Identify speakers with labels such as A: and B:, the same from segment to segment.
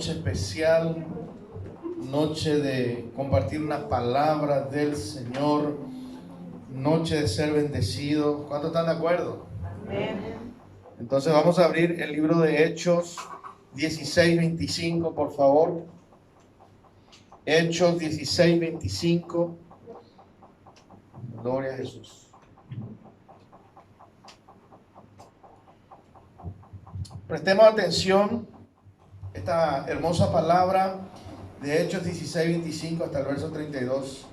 A: Especial, noche de compartir una palabra del Señor, noche de ser bendecido. ¿Cuántos están de acuerdo? Amén. Entonces vamos a abrir el libro de Hechos 16:25, por favor. Hechos 16:25. Gloria a Jesús. Prestemos atención esta hermosa palabra de Hechos 16:25 hasta el verso 32.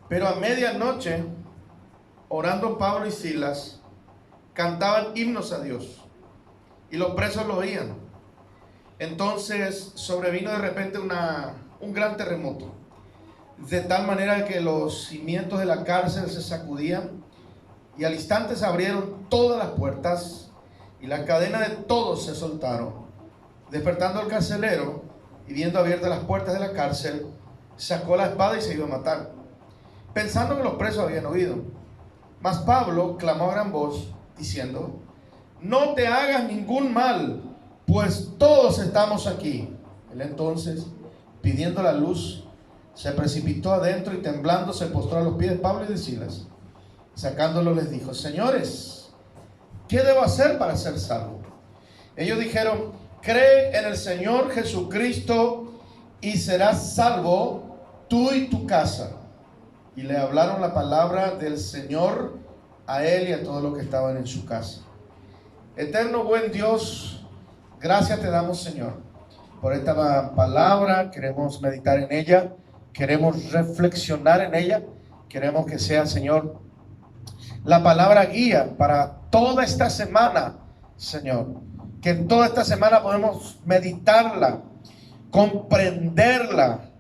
A: Pero a medianoche, orando Pablo y Silas, cantaban himnos a Dios, y los presos lo oían. Entonces sobrevino de repente un gran terremoto, de tal manera que los cimientos de la cárcel se sacudían, y al instante se abrieron todas las puertas, y las cadenas de todos se soltaron. Despertando el carcelero y viendo abiertas las puertas de la cárcel, sacó la espada y se iba a matar, pensando que los presos habían huido. Mas Pablo clamó a gran voz, diciendo: no te hagas ningún mal, pues todos estamos aquí. Él entonces, pidiendo la luz, se precipitó adentro y temblando se postró a los pies de Pablo y de Silas. Sacándolo les dijo: señores, ¿qué debo hacer para ser salvo? Ellos dijeron: cree en el Señor Jesucristo y serás salvo tú y tu casa. Y le hablaron la palabra del Señor a él y a todos los que estaban en su casa. Eterno buen Dios, gracias te damos, Señor, por esta palabra. Queremos meditar en ella, queremos reflexionar en ella, queremos que sea, Señor, la palabra guía para toda esta semana, Señor. Que en toda esta semana podemos meditarla, comprenderla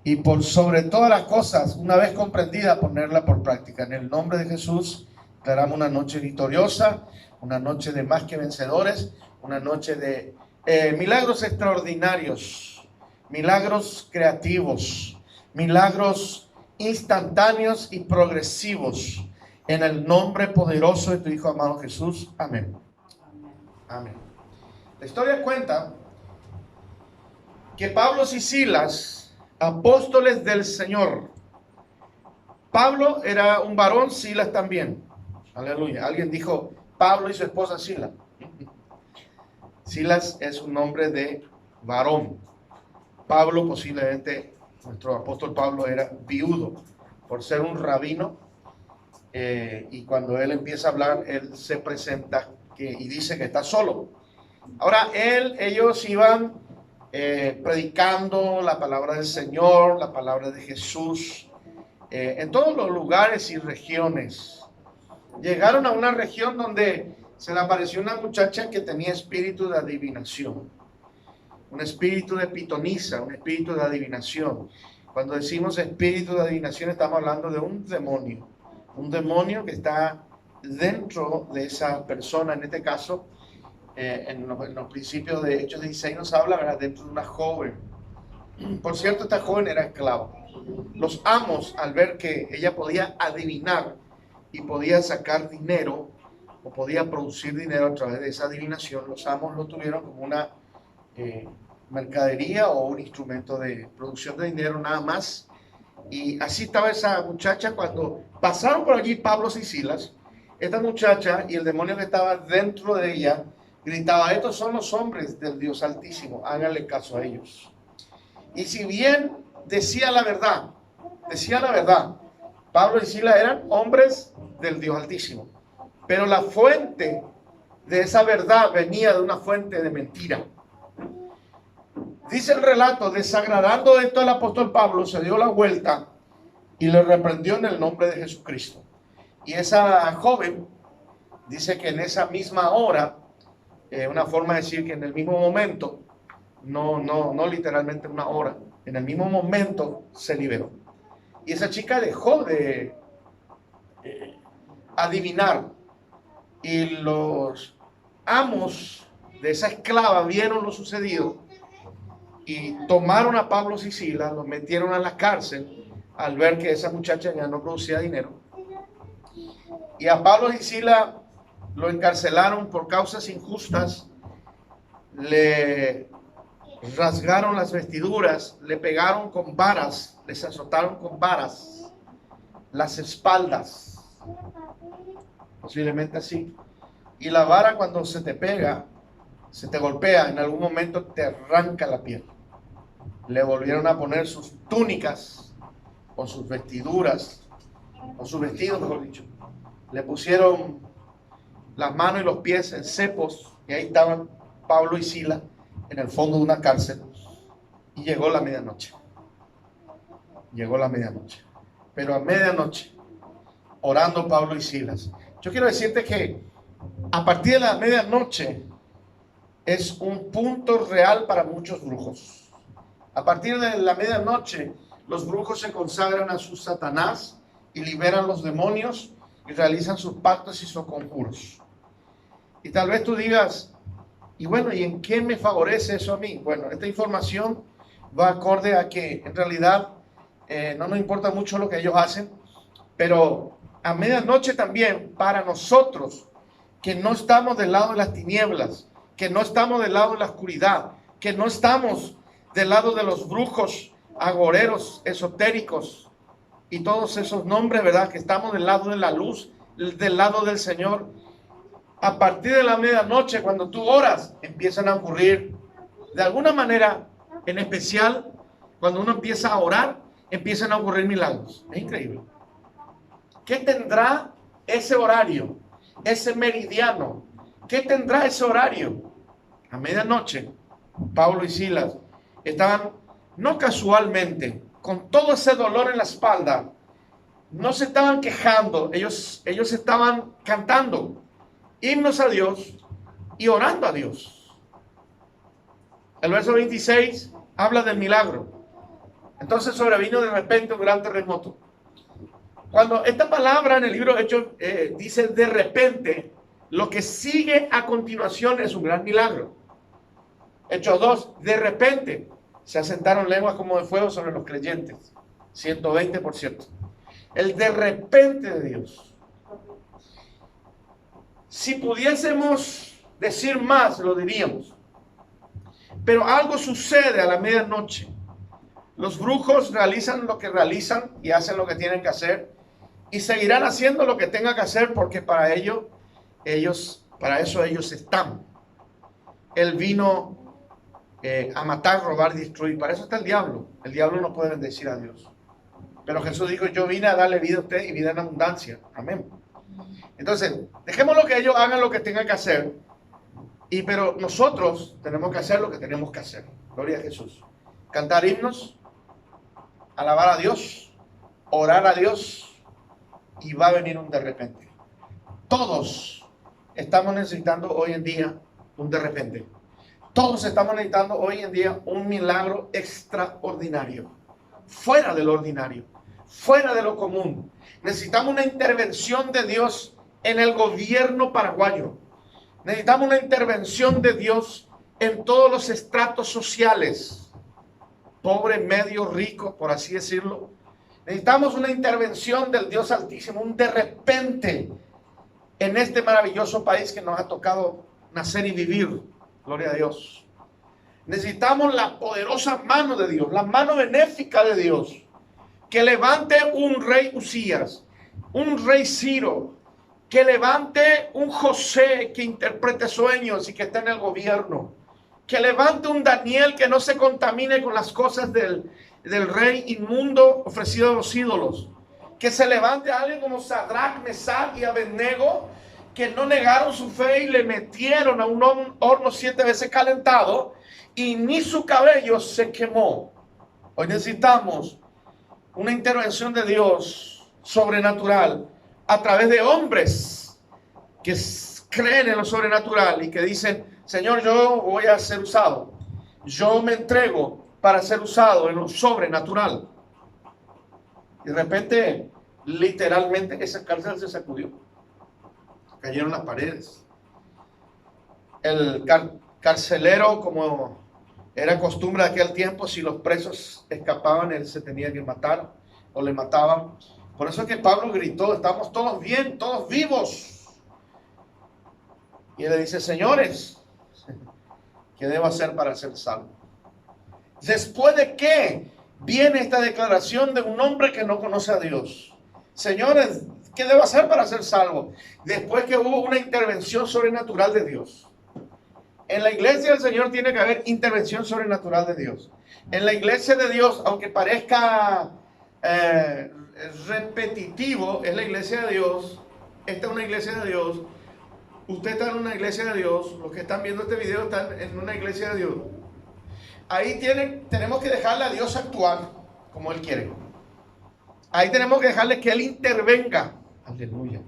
A: y por sobre todas las cosas, una vez comprendida, ponerla por práctica. En el nombre de Jesús, daremos una noche victoriosa, una noche de más que vencedores, una noche de milagros extraordinarios, milagros creativos, milagros instantáneos y progresivos. En el nombre poderoso de tu Hijo amado Jesús. Amén. Amén. La historia cuenta que Pablo y Silas, apóstoles del Señor. Pablo era un varón, Silas también. Aleluya. Alguien dijo Pablo y su esposa Silas. Silas es un nombre de varón. Pablo, posiblemente, nuestro apóstol Pablo era viudo por ser un rabino. Y cuando él empieza a hablar, él se presenta y dice que está solo. Ahora ellos iban predicando la palabra del Señor, la palabra de Jesús, en todos los lugares y regiones. Llegaron a una región donde se le apareció una muchacha que tenía espíritu de adivinación, un espíritu de pitonisa, un espíritu de adivinación. Cuando decimos espíritu de adivinación, estamos hablando de un demonio que está dentro de esa persona. En este caso, en los principios de Hechos 16 nos habla, ¿verdad?, dentro de una joven. Por cierto, esta joven era esclava. Los amos, al ver que ella podía adivinar y podía sacar dinero o podía producir dinero a través de esa adivinación, los amos lo tuvieron como una mercadería o un instrumento de producción de dinero nada más. Y así estaba esa muchacha. Cuando pasaron por allí Pablo y Silas, esta muchacha y el demonio que estaba dentro de ella gritaba: estos son los hombres del Dios Altísimo, háganle caso a ellos. Y si bien decía la verdad, Pablo y Silas eran hombres del Dios Altísimo, pero la fuente de esa verdad venía de una fuente de mentira. Dice el relato: desagradando esto al apóstol Pablo, se dio la vuelta y le reprendió en el nombre de Jesucristo. Y esa joven dice que en esa misma hora, una forma de decir que en el mismo momento, no literalmente una hora, en el mismo momento se liberó. Y esa chica dejó de adivinar, y los amos de esa esclava vieron lo sucedido y tomaron a Pablo y Silas, los metieron a la cárcel al ver que esa muchacha ya no producía dinero. Y a Pablo y Silas lo encarcelaron por causas injustas, le rasgaron las vestiduras, le pegaron con varas, les azotaron con varas las espaldas, posiblemente así. Y la vara, cuando se te pega, se te golpea, en algún momento te arranca la piel. Le volvieron a poner sus túnicas o sus vestiduras, o sus vestidos, mejor dicho. Le pusieron las manos y los pies en cepos, y ahí estaban Pablo y Silas en el fondo de una cárcel. Y llegó la medianoche. Llegó la medianoche. Pero a medianoche, orando Pablo y Silas. Yo quiero decirte que a partir de la medianoche es un punto real para muchos brujos. A partir de la medianoche, los brujos se consagran a su Satanás y liberan los demonios y realizan sus pactos y sus conjuros. Y tal vez tú digas, y bueno, ¿y en qué me favorece eso a mí? Bueno, esta información va acorde a que en realidad no nos importa mucho lo que ellos hacen, pero a medianoche también para nosotros que no estamos del lado de las tinieblas, que no estamos del lado de la oscuridad, que no estamos del lado de los brujos, agoreros, esotéricos y todos esos nombres, ¿verdad? Que estamos del lado de la luz, del lado del Señor. A partir de la medianoche, cuando tú oras, empiezan a ocurrir, de alguna manera, en especial, cuando uno empieza a orar, empiezan a ocurrir milagros. Es increíble. ¿Qué tendrá ese horario, ese meridiano? ¿Qué tendrá ese horario? A medianoche, Pablo y Silas estaban, no casualmente, con todo ese dolor en la espalda, no se estaban quejando, ellos estaban cantando himnos a Dios y orando a Dios. El verso 26 habla del milagro. Entonces sobrevino de repente un gran terremoto. Cuando esta palabra en el libro de Hechos dice de repente, lo que sigue a continuación es un gran milagro. Hechos 2, de repente se asentaron lenguas como de fuego sobre los creyentes. 120%. El de repente de Dios. Si pudiésemos decir más, lo diríamos. Pero algo sucede a la medianoche. Los brujos realizan lo que realizan y hacen lo que tienen que hacer. Y seguirán haciendo lo que tengan que hacer porque para eso ellos están. Él vino a matar, robar, destruir. Para eso está el diablo. El diablo no puede bendecir a Dios. Pero Jesús dijo, yo vine a darle vida a usted y vida en abundancia. Amén. Entonces, dejemos lo que ellos hagan lo que tengan que hacer. Pero nosotros tenemos que hacer lo que tenemos que hacer. Gloria a Jesús. Cantar himnos, alabar a Dios, orar a Dios, y va a venir un de repente. Todos estamos necesitando hoy en día un de repente. Todos estamos necesitando hoy en día un milagro extraordinario, fuera del ordinario, fuera de lo común. Necesitamos una intervención de Dios en el gobierno paraguayo. Necesitamos una intervención de Dios en todos los estratos sociales, pobre, medio, rico, por así decirlo. Necesitamos una intervención del Dios Altísimo, un de repente en este maravilloso país que nos ha tocado nacer y vivir. Gloria a Dios. Necesitamos la poderosa mano de Dios, la mano benéfica de Dios, que levante un rey Usías, un rey Ciro, que levante un José que interprete sueños y que esté en el gobierno, que levante un Daniel que no se contamine con las cosas del rey inmundo ofrecido a los ídolos, que se levante a alguien como Sadrach, Mesach y Abednego, que no negaron su fe y le metieron a un horno 7 veces calentado y ni su cabello se quemó. Hoy necesitamos una intervención de Dios sobrenatural a través de hombres que creen en lo sobrenatural y que dicen, Señor, yo voy a ser usado. Yo me entrego para ser usado en lo sobrenatural. Y de repente, literalmente, esa cárcel se sacudió. Cayeron las paredes. El carcelero, como era costumbre de aquel tiempo, si los presos escapaban, él se tenía que matar o le mataban. Por eso es que Pablo gritó, estamos todos bien, todos vivos. Y él le dice, señores, ¿qué debo hacer para ser salvo? Después de que viene esta declaración de un hombre que no conoce a Dios. Señores, ¿qué debo hacer para ser salvo? Después que hubo una intervención sobrenatural de Dios. En la iglesia del Señor tiene que haber intervención sobrenatural de Dios. En la iglesia de Dios, aunque parezca repetitivo, es la iglesia de Dios. Esta es una iglesia de Dios. Usted está en una iglesia de Dios. Los que están viendo este video están en una iglesia de Dios. Ahí tenemos que dejarle a Dios actuar como Él quiere. Ahí tenemos que dejarle que Él intervenga. Aleluya.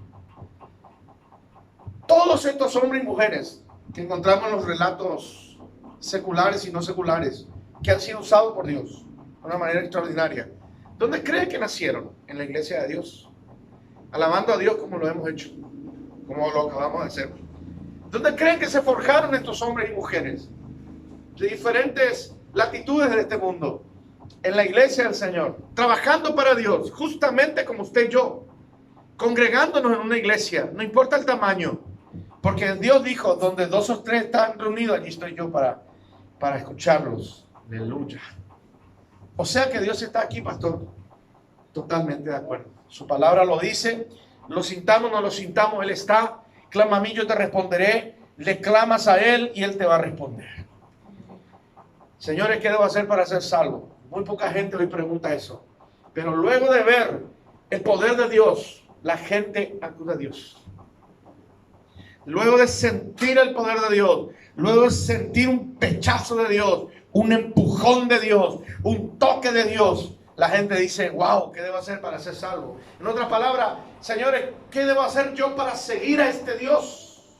A: Todos estos hombres y mujeres que encontramos en los relatos seculares y no seculares, que han sido usados por Dios de una manera extraordinaria. ¿Dónde creen que nacieron? En la iglesia de Dios. Alabando a Dios como lo hemos hecho, como lo acabamos de hacer. ¿Dónde creen que se forjaron estos hombres y mujeres? De diferentes latitudes de este mundo. En la iglesia del Señor. Trabajando para Dios, justamente como usted y yo. Congregándonos en una iglesia, no importa el tamaño. Porque Dios dijo, donde 2 o 3 están reunidos, allí estoy yo para escucharlos. Aleluya. O sea que Dios está aquí, pastor. Totalmente de acuerdo. Su palabra lo dice. Lo sintamos o no lo sintamos, Él está. Clama a mí, yo te responderé. Le clamas a Él y Él te va a responder. Señores, ¿qué debo hacer para ser salvo? Muy poca gente hoy pregunta eso. Pero luego de ver el poder de Dios, la gente acude a Dios. Luego de sentir el poder de Dios, luego de sentir un pechazo de Dios, un empujón de Dios, un toque de Dios, la gente dice, wow, ¿qué debo hacer para ser salvo? En otras palabras, señores, ¿qué debo hacer yo para seguir a este Dios?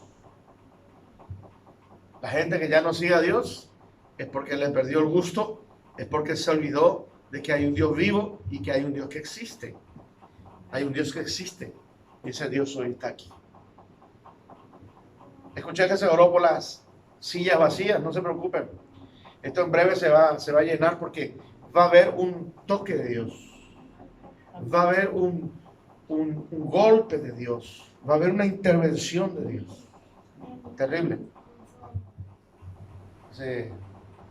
A: La gente que ya no sigue a Dios es porque le perdió el gusto, es porque se olvidó de que hay un Dios vivo y que hay un Dios que existe. Hay un Dios que existe y ese Dios hoy está aquí. Escuché que se oró por las sillas vacías, no se preocupen. Esto en breve se va a llenar porque va a haber un toque de Dios. Va a haber un golpe de Dios. Va a haber una intervención de Dios. Terrible. Hace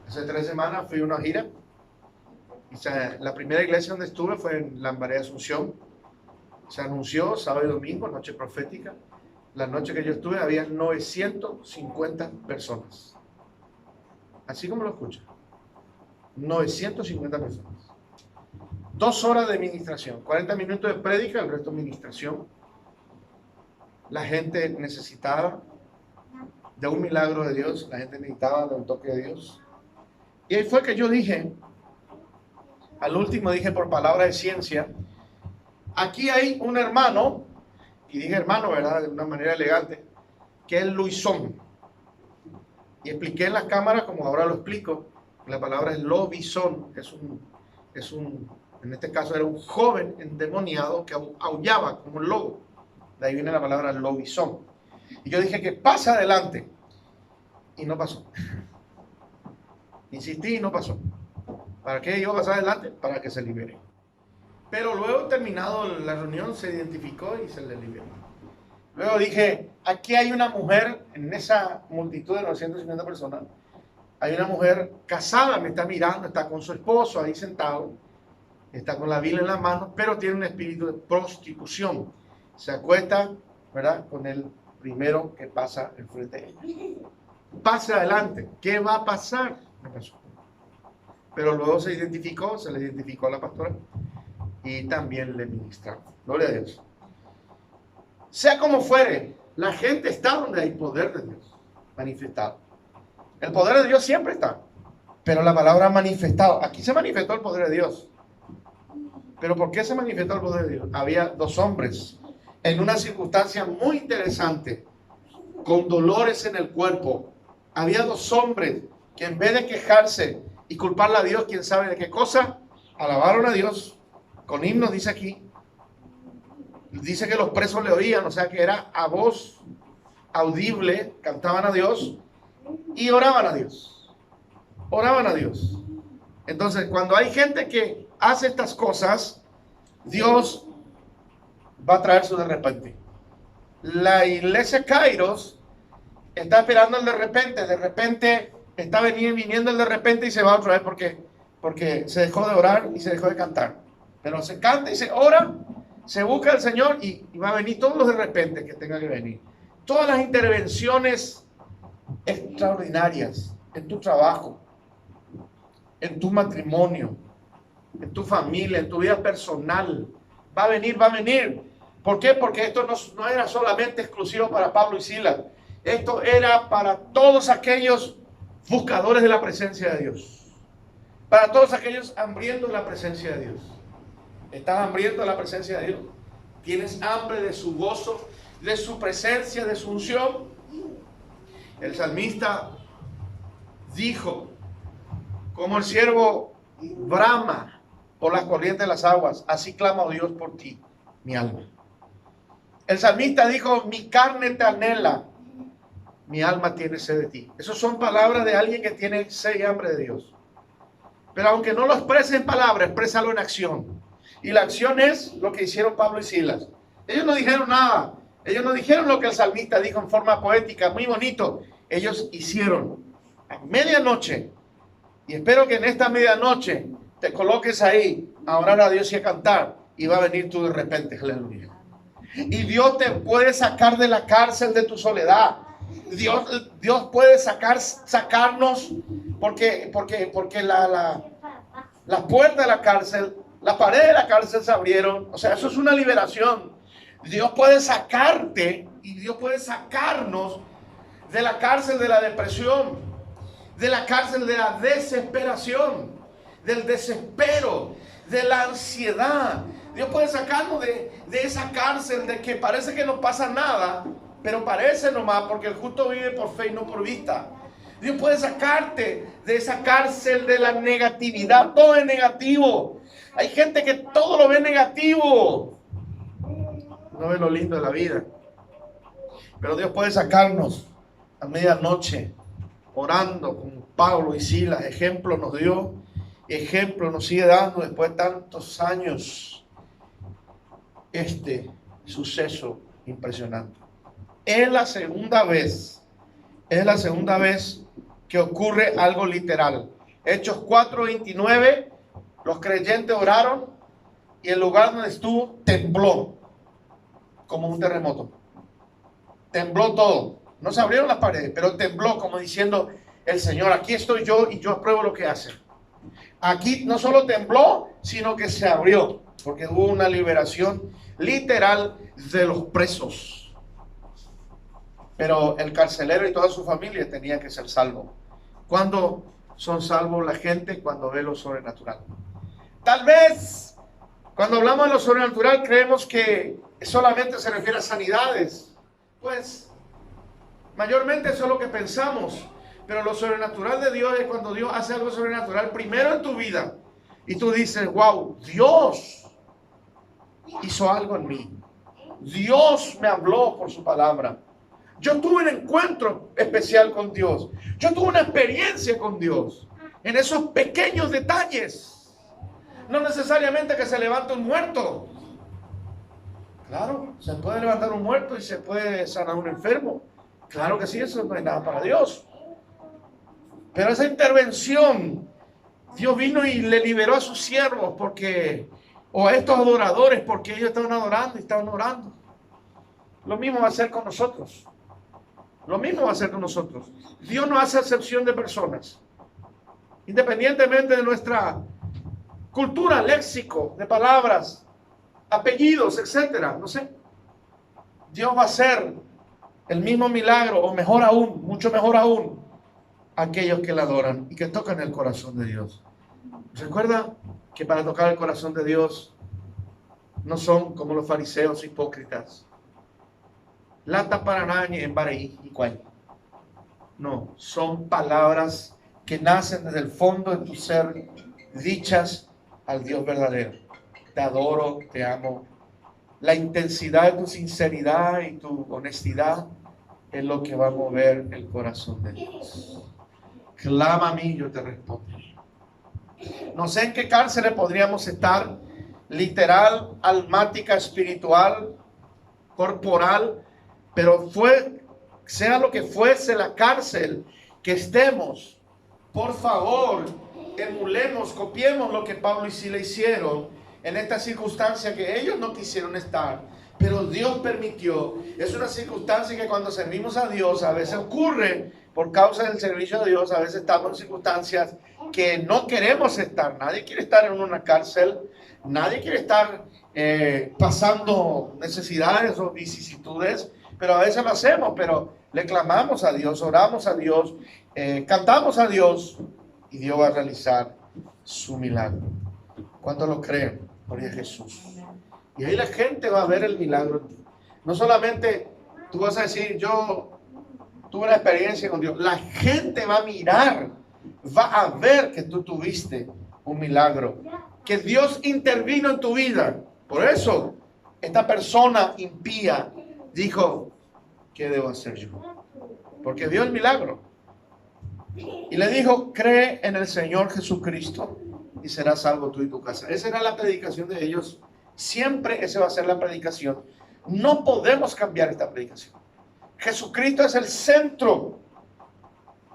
A: 3 semanas fui a una gira. La primera iglesia donde estuve fue en Lambaré, Asunción. Se anunció sábado y domingo, noche profética. La noche que yo estuve había 950 personas. Así como lo escuchan. 950 personas. 2 horas de ministración. 40 minutos de prédica, el resto de ministración. La gente necesitaba de un milagro de Dios. La gente necesitaba de un toque de Dios. Y ahí fue que yo dije, al último dije por palabra de ciencia, aquí hay un hermano, y dije hermano, ¿verdad? De una manera elegante, que es Luisón. Y expliqué en la cámara, como ahora lo explico, la palabra es lobizón, en este caso era un joven endemoniado que aullaba como un lobo. De ahí viene la palabra lobizón. Y yo dije que pasa adelante. Y no pasó. Insistí y no pasó. ¿Para qué iba a pasar adelante? Para que se libere. Pero luego, terminado la reunión, se identificó y se le liberó. Luego dije, aquí hay una mujer, en esa multitud de 950 personas, hay una mujer casada, me está mirando, está con su esposo ahí sentado, está con la Biblia en la mano, pero tiene un espíritu de prostitución. Se acuesta, ¿verdad?, con el primero que pasa enfrente de ella. Pase adelante. ¿Qué va a pasar? No pasó. Pero luego se le identificó a la pastora y también le ministraron. Gloria a Dios. Sea como fuere, la gente está donde hay poder de Dios manifestado. El poder de Dios siempre está, pero la palabra manifestado, aquí se manifestó el poder de Dios. Pero ¿por qué se manifestó el poder de Dios? Había dos hombres en una circunstancia muy interesante, con dolores en el cuerpo. Había dos hombres que en vez de quejarse y culparle a Dios, quién sabe de qué cosa, alabaron a Dios con himnos, dice aquí. Dice que los presos le oían, o sea que era a voz audible, cantaban a Dios y oraban a Dios. Oraban a Dios. Entonces, cuando hay gente que hace estas cosas, Dios va a traer su de repente. La iglesia Kairos está esperando el de repente está viniendo el de repente y se va otra vez porque se dejó de orar y se dejó de cantar. Pero se canta y se ora, se busca al Señor y va a venir todos los de repente que tenga que venir. Todas las intervenciones extraordinarias en tu trabajo, en tu matrimonio, en tu familia, en tu vida personal. Va a venir. ¿Por qué? Porque esto no era solamente exclusivo para Pablo y Silas. Esto era para todos aquellos buscadores de la presencia de Dios. Para todos aquellos hambrientos de la presencia de Dios. ¿Estás hambriento de la presencia de Dios? ¿Tienes hambre de su gozo, de su presencia, de su unción? El salmista dijo, como el siervo brama por las corrientes de las aguas, así clama, oh Dios, por ti, mi alma. El salmista dijo, mi carne te anhela, mi alma tiene sed de ti. Esas son palabras de alguien que tiene sed y hambre de Dios. Pero aunque no lo exprese en palabras, exprésalo en acción. Y la acción es lo que hicieron Pablo y Silas. Ellos no dijeron nada. Ellos no dijeron lo que el salmista dijo en forma poética, muy bonito. Ellos hicieron a medianoche. Y espero que en esta medianoche te coloques ahí a orar a Dios y a cantar. Y va a venir tú de repente, aleluya. Y Dios te puede sacar de la cárcel de tu soledad. Dios puede sacarnos porque la puerta de la cárcel, la pared de la cárcel se abrieron. O sea, eso es una liberación. Dios puede sacarte y Dios puede sacarnos de la cárcel de la depresión, de la cárcel de la desesperación, del desespero, de la ansiedad. Dios puede sacarnos de esa cárcel de que parece que no pasa nada, pero parece nomás, porque el justo vive por fe y no por vista. Dios puede sacarte de esa cárcel de la negatividad. Todo es negativo. Hay gente que todo lo ve negativo. No ve lo lindo de la vida. Pero Dios puede sacarnos a medianoche, orando con Pablo y Silas. Ejemplo nos dio, ejemplo nos sigue dando después de tantos años. Este suceso impresionante. Es la segunda vez que ocurre algo literal. Hechos 4:29, los creyentes oraron y el lugar donde estuvo tembló como un terremoto. Tembló todo. No se abrieron las paredes, pero tembló como diciendo el Señor, aquí estoy yo y yo apruebo lo que hace. Aquí no solo tembló, sino que se abrió, porque hubo una liberación literal de los presos. Pero el carcelero y toda su familia tenían que ser salvos. ¿Cuándo son salvos la gente? Cuando ve lo sobrenatural. Tal vez cuando hablamos de lo sobrenatural creemos que solamente se refiere a sanidades. Pues mayormente eso es lo que pensamos. Pero lo sobrenatural de Dios es cuando Dios hace algo sobrenatural primero en tu vida. Y tú dices, wow, Dios hizo algo en mí. Dios me habló por su palabra. Yo tuve un encuentro especial con Dios. Yo tuve una experiencia con Dios. En esos pequeños detalles. No necesariamente que se levante un muerto. Claro, se puede levantar un muerto y se puede sanar un enfermo. Claro que sí, eso no es nada para Dios. Pero esa intervención, Dios vino y le liberó a sus siervos o a estos adoradores porque ellos estaban adorando y estaban orando. Lo mismo va a ser con nosotros. Lo mismo va a ser con nosotros. Dios no hace excepción de personas. Independientemente de nuestra cultura, léxico, de palabras, apellidos, etcétera, no sé. Dios va a hacer el mismo milagro, o mejor aún, mucho mejor aún, aquellos que le adoran y que tocan el corazón de Dios. Recuerda que para tocar el corazón de Dios no son como los fariseos hipócritas. Lata paranaña en Baraí y Cuay. No, son palabras que nacen desde el fondo de tu ser, dichas al Dios verdadero. Te adoro, te amo. La intensidad de tu sinceridad y tu honestidad es lo que va a mover el corazón de Dios. Clama a mí, yo te respondo. No sé en qué cárcel podríamos estar, literal, almática, espiritual, corporal, pero sea lo que fuese la cárcel que estemos, por favor, emulemos, copiemos lo que Pablo y Sila hicieron en esta circunstancia que ellos no quisieron estar, pero Dios permitió. Es una circunstancia que cuando servimos a Dios a veces ocurre por causa del servicio a Dios. A veces estamos en circunstancias que no queremos estar. Nadie quiere estar en una cárcel, nadie quiere estar pasando necesidades o vicisitudes, pero a veces lo hacemos, pero le clamamos a Dios, oramos a Dios, cantamos a Dios y Dios va a realizar su milagro. ¿Cuántos lo creen? Gloria a Jesús. Y ahí la gente va a ver el milagro en ti. No solamente tú vas a decir, yo tuve una experiencia con Dios. La gente va a mirar, va a ver que tú tuviste un milagro, que Dios intervino en tu vida. Por eso, esta persona impía dijo, ¿qué debo hacer yo? Porque vio el milagro. Y le dijo, cree en el Señor Jesucristo y serás salvo tú y tu casa. Esa era la predicación de ellos. Siempre esa va a ser la predicación. No podemos cambiar esta predicación. Jesucristo es el centro,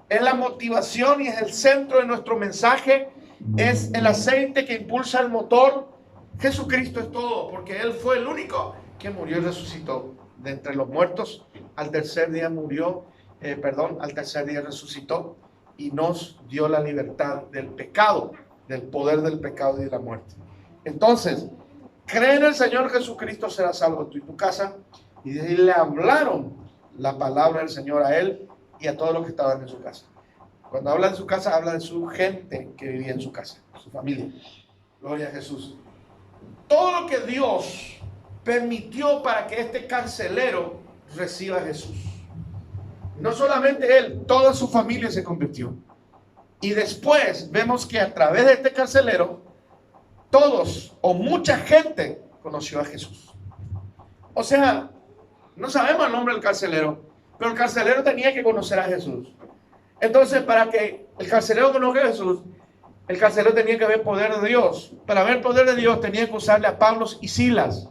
A: es la motivación y es el centro de nuestro mensaje, es el aceite que impulsa el motor. Jesucristo es todo, porque Él fue el único que murió y resucitó de entre los muertos. Al tercer día al tercer día resucitó y nos dio la libertad del pecado, del poder del pecado y de la muerte. Entonces, cree en el Señor Jesucristo, serás salvo tú y tu casa. Y le hablaron la palabra del Señor a él y a todos los que estaban en su casa. Cuando habla de su casa, habla de su gente que vivía en su casa, su familia. Gloria a Jesús. Todo lo que Dios permitió para que este carcelero reciba a Jesús. No solamente él, toda su familia se convirtió. Y después vemos que a través de este carcelero, todos o mucha gente conoció a Jesús. O sea, no sabemos el nombre del carcelero, pero el carcelero tenía que conocer a Jesús. Entonces, para que el carcelero conozca a Jesús, el carcelero tenía que ver poder de Dios. Para ver el poder de Dios tenía que usarle a Pablo y Silas.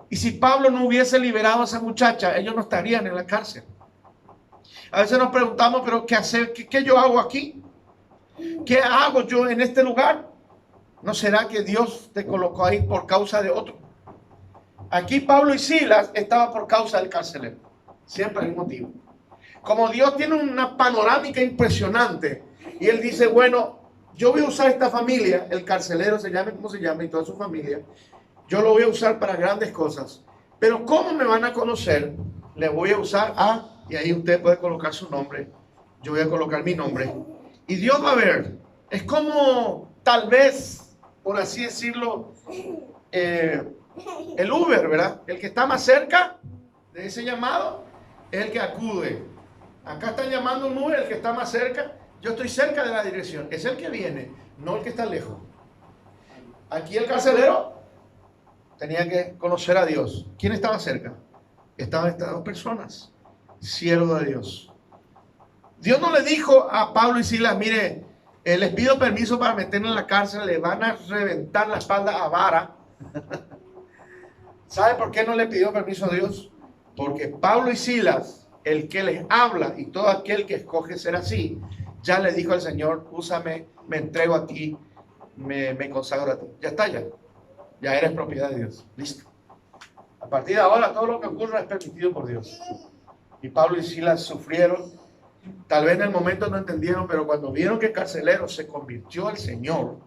A: Y si Pablo no hubiese liberado a esa muchacha, ellos no estarían en la cárcel. A veces nos preguntamos, pero ¿qué hacer? ¿Qué yo hago aquí? ¿Qué hago yo en este lugar? ¿No será que Dios te colocó ahí por causa de otro? Aquí Pablo y Silas estaban por causa del carcelero. Siempre hay un motivo. Como Dios tiene una panorámica impresionante y Él dice, bueno, yo voy a usar esta familia, el carcelero se llame como se llame y toda su familia, yo lo voy a usar para grandes cosas. Pero ¿cómo me van a conocer? Le voy a usar y ahí usted puede colocar su nombre, yo voy a colocar mi nombre. Y Dios va a ver. Es como tal vez, por así decirlo, el Uber, ¿verdad? El que está más cerca de ese llamado es el que acude. Acá están llamando un Uber, el que está más cerca. Yo estoy cerca de la dirección. Es el que viene, no el que está lejos. Aquí el carcelero tenía que conocer a Dios. ¿Quién estaba cerca? Estaban estas dos personas, siervos de Dios. Dios no le dijo a Pablo y Silas, mire, les pido permiso para meterlo en la cárcel, le van a reventar la espalda a vara. ¿Sabe por qué no le pidió permiso a Dios? Porque Pablo y Silas, el que les habla y todo aquel que escoge ser así, ya le dijo al Señor, úsame, me entrego a ti, me consagro a ti. Ya está, ya eres propiedad de Dios. Listo. A partir de ahora todo lo que ocurra es permitido por Dios. Y Pablo y Silas sufrieron. Tal vez en el momento no entendieron, pero cuando vieron que el carcelero se convirtió al Señor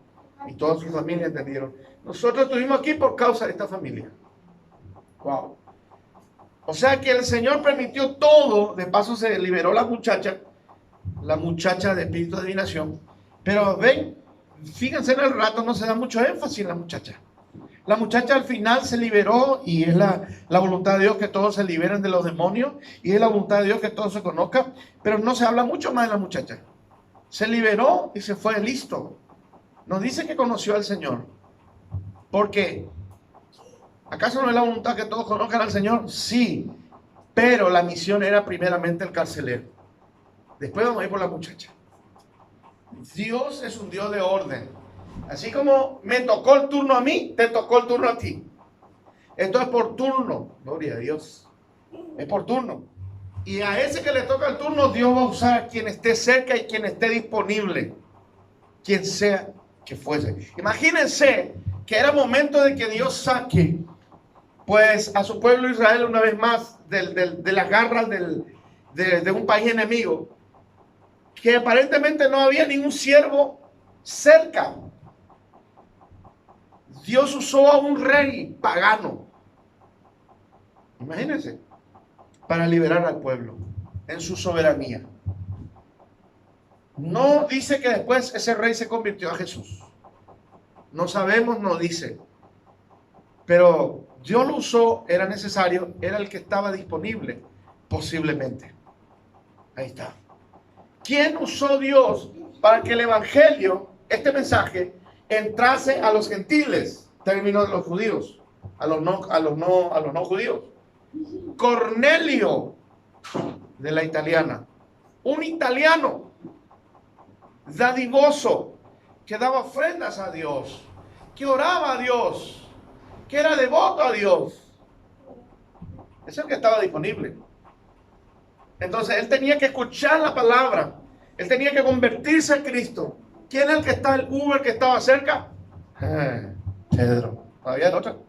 A: y toda su familia entendieron. Nosotros estuvimos aquí por causa de esta familia. Wow. O sea que el Señor permitió todo. De paso se liberó la muchacha de espíritu de adivinación. Pero ven, fíjense en el rato, no se da mucho énfasis en la muchacha. La muchacha al final se liberó y es la voluntad de Dios que todos se liberen de los demonios y es la voluntad de Dios que todos se conozcan, pero no se habla mucho más de la muchacha. Se liberó y se fue, listo. Nos dice que conoció al Señor. ¿Por qué? ¿Acaso no es la voluntad que todos conozcan al Señor? Sí, pero la misión era primeramente el carcelero. Después vamos a ir por la muchacha. Dios es un Dios de orden. Así como me tocó el turno a mí, te tocó el turno a ti. Esto es por turno, gloria a Dios. Es por turno. Y a ese que le toca el turno, Dios va a usar a quien esté cerca y quien esté disponible. Quien sea que fuese. Imagínense que era momento de que Dios saque pues a su pueblo Israel una vez más de las garras de un país enemigo. Que aparentemente no había ningún siervo cerca. Dios usó a un rey pagano, imagínense, para liberar al pueblo en su soberanía. No dice que después ese rey se convirtió a Jesús. No sabemos, no dice. Pero Dios lo usó, era necesario, era el que estaba disponible, posiblemente. Ahí está. ¿Quién usó Dios para que el evangelio, este mensaje, entrase a los gentiles, términos de los judíos, a los no judíos? Cornelio, de la italiana, un italiano dadivoso, que daba ofrendas a Dios, que oraba a Dios, que era devoto a Dios. Es el que estaba disponible. Entonces él tenía que escuchar la palabra, él tenía que convertirse a Cristo. ¿Quién es el que está, el Uber que estaba cerca? Pedro. Todavía el otro.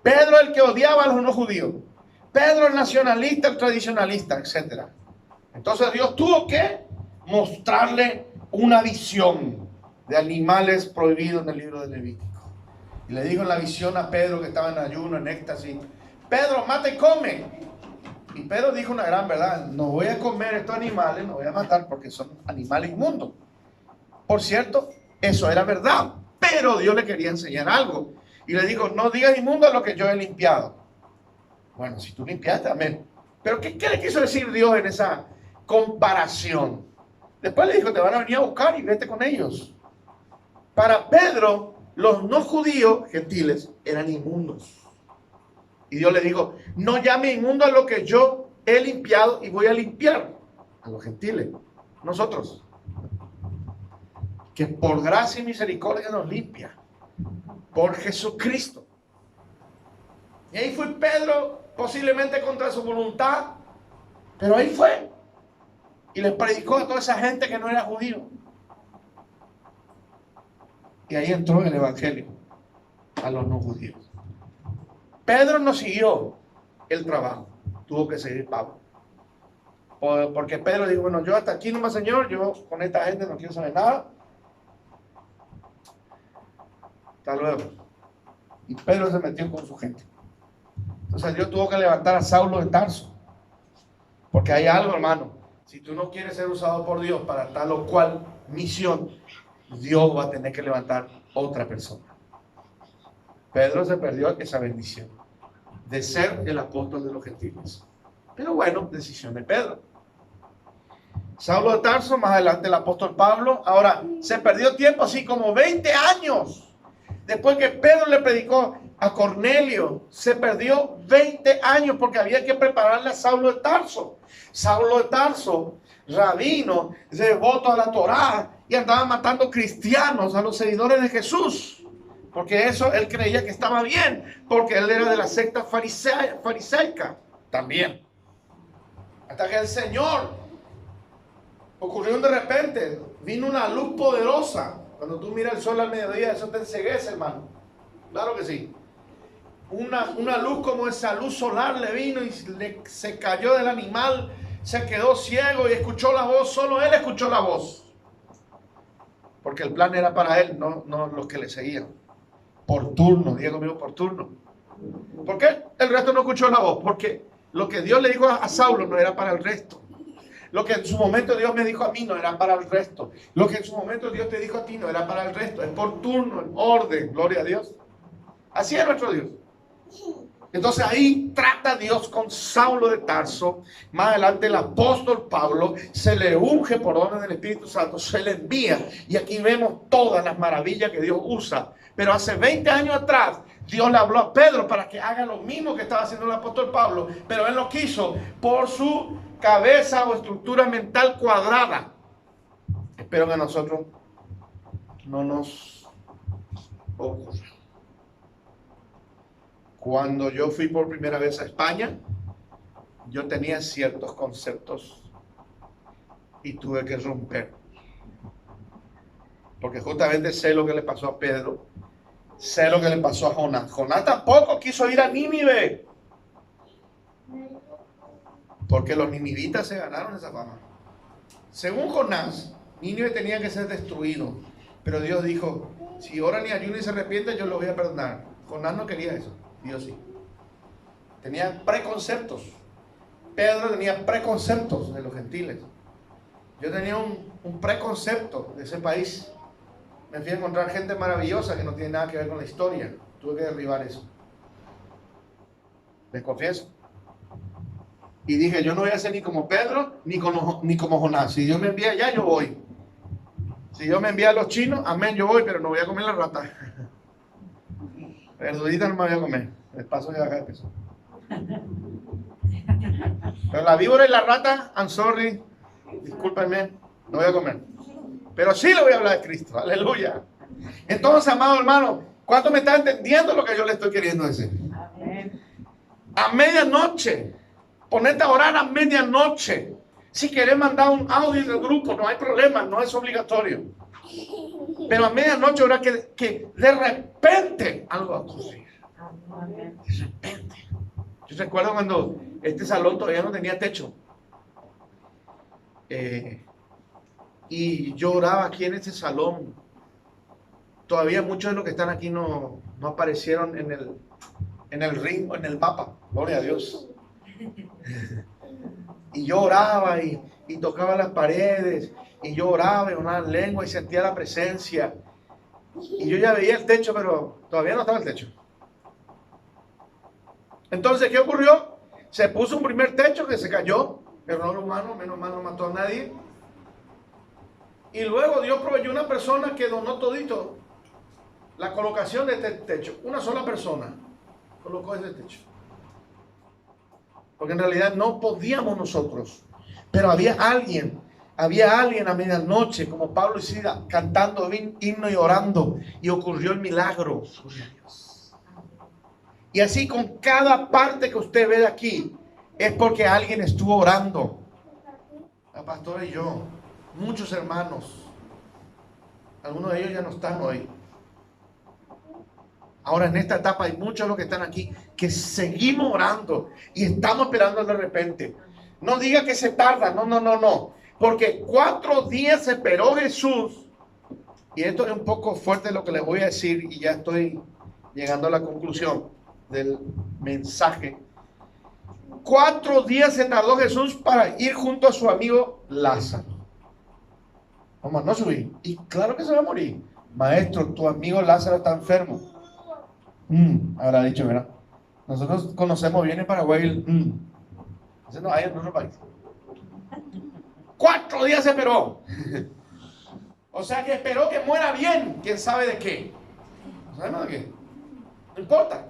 A: Pedro, el que odiaba a los no judíos. Pedro, el nacionalista, el tradicionalista, etc. Entonces Dios tuvo que mostrarle una visión de animales prohibidos en el libro de Levítico. Y le dijo en la visión a Pedro, que estaba en ayuno, en éxtasis: Pedro, mata y come. Y Pedro dijo una gran verdad: no voy a comer estos animales, no voy a matar porque son animales inmundos. Por cierto, eso era verdad, pero Dios le quería enseñar algo. Y le dijo: no digas inmundo a lo que yo he limpiado. Bueno, si tú limpiaste, amén. Pero ¿qué le quiso decir Dios en esa comparación? Después le dijo: te van a venir a buscar y vete con ellos. Para Pedro, los no judíos, gentiles, eran inmundos. Y Dios le dijo: no llame inmundo a lo que yo he limpiado y voy a limpiar a los gentiles, nosotros. Que por gracia y misericordia nos limpia, por Jesucristo. Y ahí fue Pedro, posiblemente contra su voluntad, pero ahí fue. Y les predicó a toda esa gente que no era judío. Y ahí entró el evangelio a los no judíos. Pedro no siguió el trabajo, tuvo que seguir Pablo. Porque Pedro dijo: bueno, yo hasta aquí nomás, Señor, yo con esta gente no quiero saber nada. Hasta luego. Y Pedro se metió con su gente. Entonces Dios tuvo que levantar a Saulo de Tarso. Porque hay algo, hermano. Si tú no quieres ser usado por Dios para tal o cual misión, Dios va a tener que levantar otra persona. Pedro se perdió esa bendición de ser el apóstol de los gentiles. Pero bueno, decisión de Pedro. Saulo de Tarso, más adelante el apóstol Pablo. Ahora, se perdió tiempo, así como 20 años. Después que Pedro le predicó a Cornelio, se perdió 20 años porque había que prepararle a Saulo de Tarso. Saulo de Tarso, rabino, devoto a la Torá, y andaba matando cristianos, a los seguidores de Jesús. Porque eso él creía que estaba bien, porque él era de la secta fariseica también. Hasta que el Señor ocurrió de repente, vino una luz poderosa. Cuando tú miras el sol al mediodía, eso te enceguece, hermano. Claro que sí. Una luz como esa luz solar le vino y se cayó del animal, se quedó ciego y escuchó la voz. Solo él escuchó la voz. Porque el plan era para él, no los que le seguían. Por turno, diga conmigo, por turno. ¿Por qué el resto no escuchó la voz? Porque lo que Dios le dijo a Saulo no era para el resto. Lo que en su momento Dios me dijo a mí no era para el resto. Lo que en su momento Dios te dijo a ti no era para el resto. Es por turno, en orden, gloria a Dios. Así es nuestro Dios. Entonces ahí trata Dios con Saulo de Tarso. Más adelante el apóstol Pablo se le unge por orden del Espíritu Santo, se le envía. Y aquí vemos todas las maravillas que Dios usa. Pero hace 20 años atrás Dios le habló a Pedro para que haga lo mismo que estaba haciendo el apóstol Pablo. Pero él no quiso por su cabeza o estructura mental cuadrada. Espero que a nosotros no nos ocurra. Cuando yo fui por primera vez a España, yo tenía ciertos conceptos y tuve que romper. Porque justamente sé lo que le pasó a Pedro, sé lo que le pasó a Jonás. Jonás tampoco quiso ir a Nínive, porque los ninivitas se ganaron esa fama. Según Jonás, Nínive tenía que ser destruido, pero Dios dijo, si oran y ayunan y se arrepienten, yo los voy a perdonar. Jonás no quería eso. Dios sí. Tenía preconceptos. Pedro tenía preconceptos de los gentiles. Yo tenía un preconcepto de ese país. Me fui a encontrar gente maravillosa que no tiene nada que ver con la historia. Tuve que derribar eso. Les confieso. Y dije, yo no voy a ser ni como Pedro, ni como Jonás. Si Dios me envía allá, yo voy. Si Dios me envía a los chinos, amén, yo voy, pero no voy a comer la rata. Verdurita no me voy a comer. El paso de bajar de peso. Pero la víbora y la rata, I'm sorry, discúlpenme, no voy a comer. Pero sí le voy a hablar de Cristo, aleluya. Entonces, amado hermano, ¿cuánto me está entendiendo lo que yo le estoy queriendo decir? A medianoche, ponete a orar a medianoche. Si querés mandar un audio del grupo, no hay problema, no es obligatorio. Pero a medianoche ahora que de repente algo va a ocurrir. De repente. Yo recuerdo cuando este salón todavía no tenía techo. Y yo oraba aquí en este salón. Todavía muchos de los que están aquí no aparecieron en el ring o en el mapa. Gloria a Dios. Y yo oraba y tocaba las paredes. Y yo oraba en una lengua y sentía la presencia. Y yo ya veía el techo, pero todavía no estaba el techo. Entonces, ¿qué ocurrió? Se puso un primer techo que se cayó. Error humano, menos mal no mató a nadie. Y luego Dios proveyó una persona que donó todito la colocación de este techo. Una sola persona colocó este techo. Porque en realidad no podíamos nosotros. Pero había alguien a medianoche, como Pablo y Sila, cantando himno y orando. Y ocurrió el milagro. Y así con cada parte que usted ve de aquí, es porque alguien estuvo orando. La pastora y yo, muchos hermanos, algunos de ellos ya no están hoy. Ahora en esta etapa hay muchos de los que están aquí que seguimos orando y estamos esperando de repente. No diga que se tarda, no. Porque 4 días esperó Jesús. Y esto es un poco fuerte lo que les voy a decir y ya estoy llegando a la conclusión del mensaje. 4 días se tardó Jesús para ir junto a su amigo Lázaro. Vamos, no subir. Y claro que se va a morir. Maestro, tu amigo Lázaro está enfermo. Habrá dicho, ¿verdad? Nosotros conocemos bien en Paraguay Eso no hay en otro país. 4 días se esperó. O sea que esperó que muera bien. ¿Quién sabe de qué? ¿No sabemos de qué? No importa.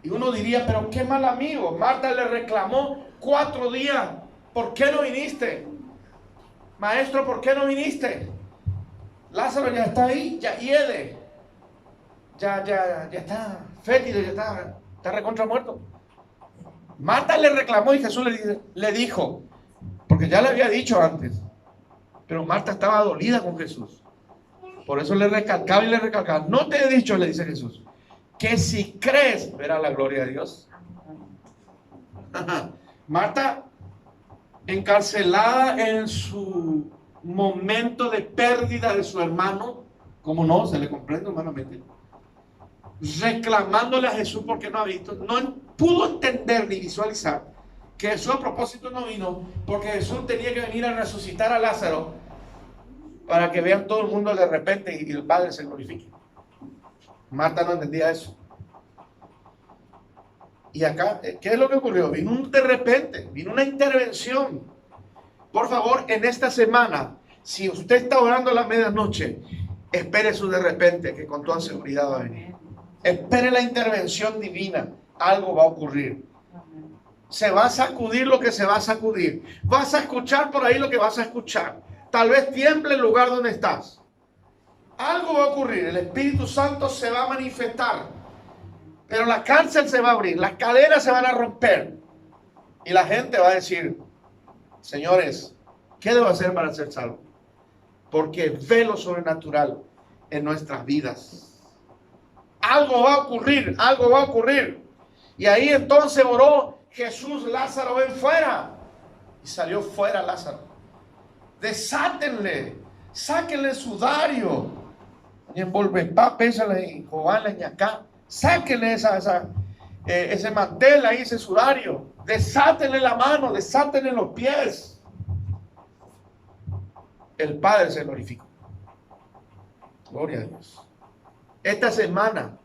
A: Y uno diría, pero qué mal amigo. Marta le reclamó 4 días. ¿Por qué no viniste? Maestro, ¿por qué no viniste? Lázaro ya está ahí, ya hiede. Ya está fétido, ya está recontra muerto. Marta le reclamó y Jesús le dijo, porque ya le había dicho antes, pero Marta estaba dolida con Jesús. Por eso le recalcaba y le recalcaba. No te he dicho, le dice Jesús, que si crees verás la gloria de Dios. Marta, encarcelada en su momento de pérdida de su hermano, ¿cómo no? Se le comprende humanamente. Reclamándole a Jesús porque no ha visto, no pudo entender ni visualizar que Jesús a propósito no vino porque Jesús tenía que venir a resucitar a Lázaro para que vean todo el mundo de repente y el Padre se glorifique. Marta no entendía eso. Y acá, ¿qué es lo que ocurrió? Vino un de repente, vino una intervención. Por favor, en esta semana, si usted está orando a la medianoche, espere su de repente, que con toda seguridad va a venir. Espere la intervención divina. Algo va a ocurrir. Se va a sacudir lo que se va a sacudir. Vas a escuchar por ahí lo que vas a escuchar. Tal vez tiemble el lugar donde estás. Algo va a ocurrir. El Espíritu Santo se va a manifestar. Pero la cárcel se va a abrir. Las cadenas se van a romper. Y la gente va a decir: señores, ¿qué debo hacer para ser salvo? Porque ve lo sobrenatural en nuestras vidas. Algo va a ocurrir, algo va a ocurrir. Y ahí entonces oró Jesús: Lázaro, ven fuera. Y salió fuera Lázaro. Desátenle, sáquenle sudario. Y envolve pésale y jovanle acá. Sáquenle ese mantel ahí, ese sudario. Desátenle la mano, desátenle los pies. El Padre se glorificó. Gloria a Dios. Esta semana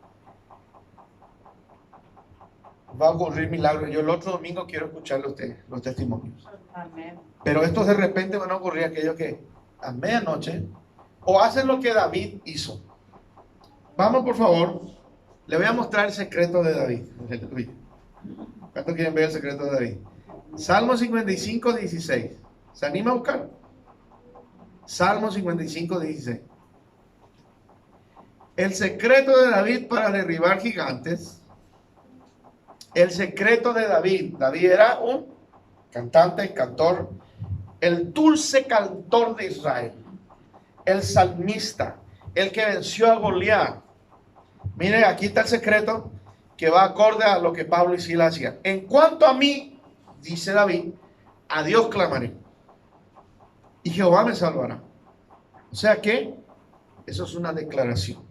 A: va a ocurrir milagros. Yo el otro domingo quiero escuchar los testimonios. Amén. Pero estos de repente van a ocurrir aquellos que a medianoche o hacen lo que David hizo. Vamos, por favor. Le voy a mostrar el secreto de David. ¿Cuántos quieren ver el secreto de David? Salmo 55, 16. ¿Se anima a buscar? Salmo 55, 16. El secreto de David para derribar gigantes. El secreto de David. David era un cantante, cantor, el dulce cantor de Israel, el salmista, el que venció a Goliat. Mire, aquí está el secreto que va acorde a lo que Pablo y Silas hacían. En cuanto a mí, dice David, a Dios clamaré y Jehová me salvará. O sea que eso es una declaración.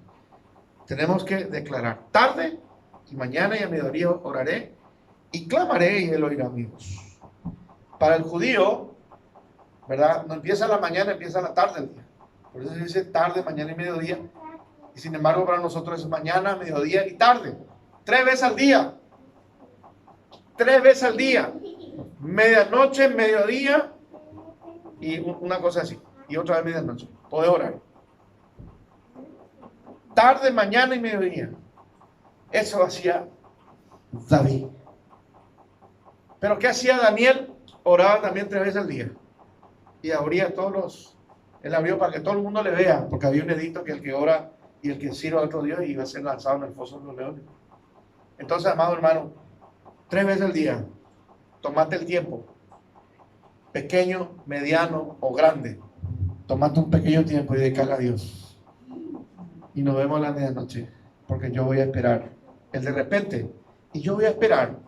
A: Tenemos que declarar: tarde y mañana y a mediodía oraré y clamaré y él oirá mi voz. Para el judío, ¿verdad? No empieza la mañana, empieza la tarde del día. Por eso se dice tarde, mañana y mediodía. Y sin embargo para nosotros es mañana, mediodía y tarde. 3 veces al día. 3 veces al día. Medianoche, mediodía y una cosa así. Y otra vez medianoche. Podés orar. Tarde, mañana y mediodía. Eso hacía David. Pero ¿qué hacía Daniel? Oraba también 3 veces al día. Y abría él abrió para que todo el mundo le vea, porque había un edicto que el que ora y el que sirva a otro Dios iba a ser lanzado en el foso de los leones. Entonces, amado hermano, 3 veces al día, tomate el tiempo, pequeño, mediano o grande, tomate un pequeño tiempo y dedícalo a Dios. Y nos vemos a la medianoche, porque yo voy a esperar el de repente, y yo voy a esperar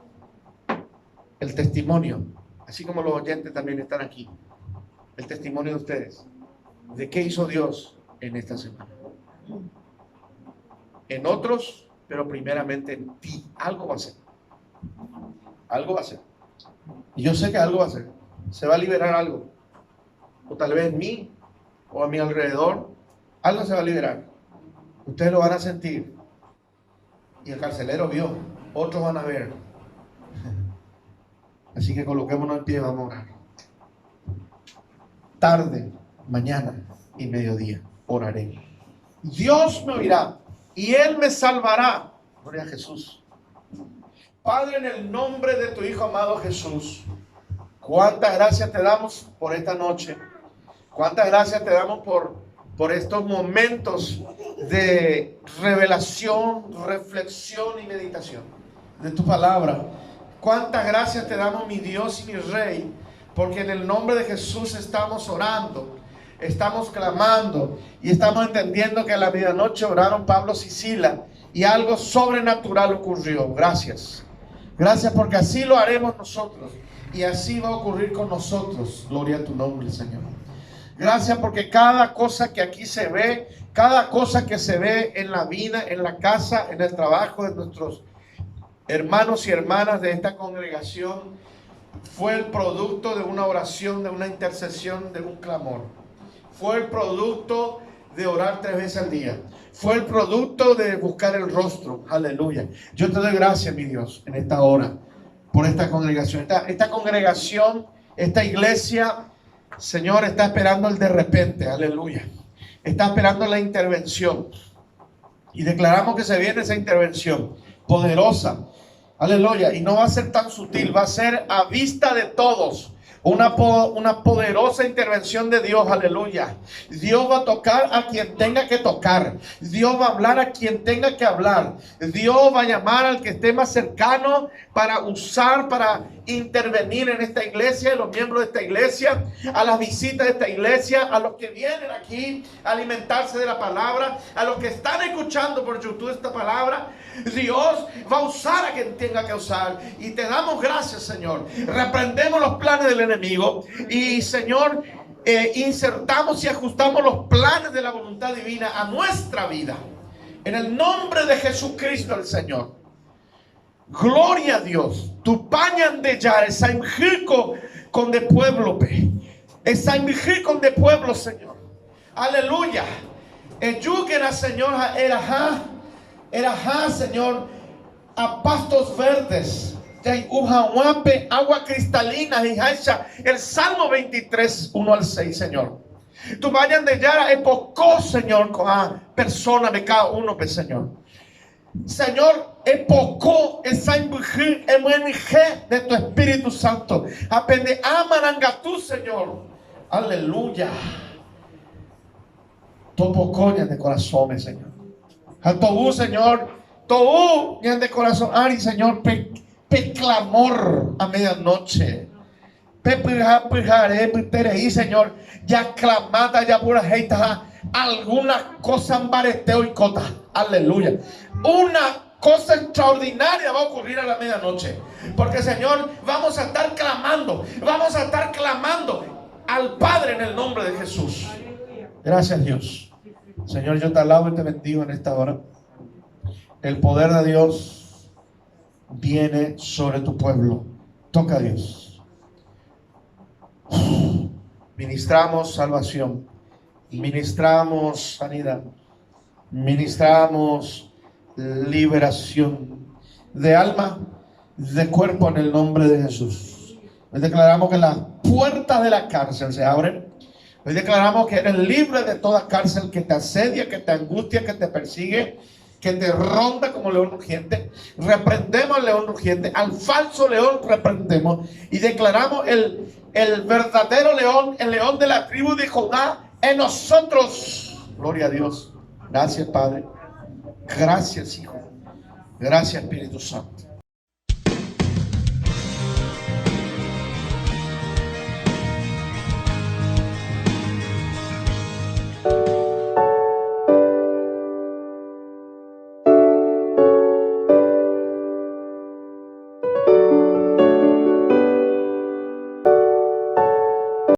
A: el testimonio, así como los oyentes también están aquí, el testimonio de ustedes, de qué hizo Dios en esta semana. En otros, pero primeramente en ti. Algo va a ser. Algo va a ser. Y yo sé que algo va a ser. Se va a liberar algo. O tal vez en mí, o a mi alrededor, algo se va a liberar. Ustedes lo van a sentir. Y el carcelero vio, otros van a ver. Así que coloquémonos en pie, vamos a orar. Tarde, mañana y mediodía oraré. Dios me oirá y Él me salvará. Gloria a Jesús. Padre, en el nombre de tu Hijo amado Jesús, cuántas gracias te damos por esta noche. Cuántas gracias te damos por estos momentos de revelación, reflexión y meditación de tu palabra. Cuántas gracias te damos, mi Dios y mi Rey, porque en el nombre de Jesús estamos orando, estamos clamando y estamos entendiendo que a la medianoche oraron Pablo y Silas y algo sobrenatural ocurrió. Gracias. Gracias porque así lo haremos nosotros y así va a ocurrir con nosotros. Gloria a tu nombre, Señor. Gracias porque cada cosa que aquí se ve, cada cosa que se ve en la vida, en la casa, en el trabajo de nuestros hermanos y hermanas de esta congregación, fue el producto de una oración, de una intercesión, de un clamor. Fue el producto de orar 3 veces al día. Fue el producto de buscar el rostro. Aleluya. Yo te doy gracias, mi Dios, en esta hora, por esta congregación. Esta congregación, esta iglesia, Señor, está esperando el de repente. Aleluya. Está esperando la intervención. Y declaramos que se viene esa intervención poderosa. Aleluya. Y no va a ser tan sutil, va a ser a vista de todos. Una poderosa intervención de Dios, aleluya. Dios va a tocar a quien tenga que tocar. Dios va a hablar a quien tenga que hablar. Dios va a llamar al que esté más cercano para usar, para intervenir en esta iglesia, en los miembros de esta iglesia, a las visitas de esta iglesia, a los que vienen aquí a alimentarse de la palabra, a los que están escuchando por YouTube esta palabra. Dios va a usar a quien tenga que usar. Y te damos gracias, Señor. Reprendemos los planes del enemigo. Y, Señor, insertamos y ajustamos los planes de la voluntad divina a nuestra vida. En el nombre de Jesucristo el Señor. Gloria a Dios. Tu pañan de ya, esa imjico con de pueblo, esa imjico con de pueblo, Señor. Aleluya. Eyúquena, Señor, era Señor, a pastos verdes, agua cristalina, el Salmo 23, 1 al 6, Señor. Tu vayan de Yara, epocó, Señor, con a persona de cada uno, Señor. Señor, epocó esa mujer de tu Espíritu Santo. Apende amarangatú, Señor. Aleluya. Topocoña de corazones, Señor. A todo, Señor, todo de corazón, Ari, Señor, clamor a medianoche. Señor, ya clamada, ya pura jeita, alguna cosa embareteo y cota. Aleluya. Una cosa extraordinaria va a ocurrir a la medianoche. Porque, Señor, vamos a estar clamando al Padre en el nombre de Jesús. Gracias, Dios. Señor, yo te alabo y te bendigo en esta hora. El poder de Dios viene sobre tu pueblo. Toca a Dios. Ministramos salvación. Ministramos sanidad. Ministramos liberación de alma, de cuerpo en el nombre de Jesús. Hoy declaramos que las puertas de la cárcel se abren. Hoy declaramos que eres libre de toda cárcel que te asedia, que te angustia, que te persigue, que te ronda como león rugiente. Reprendemos al león rugiente, al falso león reprendemos y declaramos el verdadero león, el león de la tribu de Judá en nosotros. Gloria a Dios. Gracias, Padre. Gracias, Hijo. Gracias, Espíritu Santo.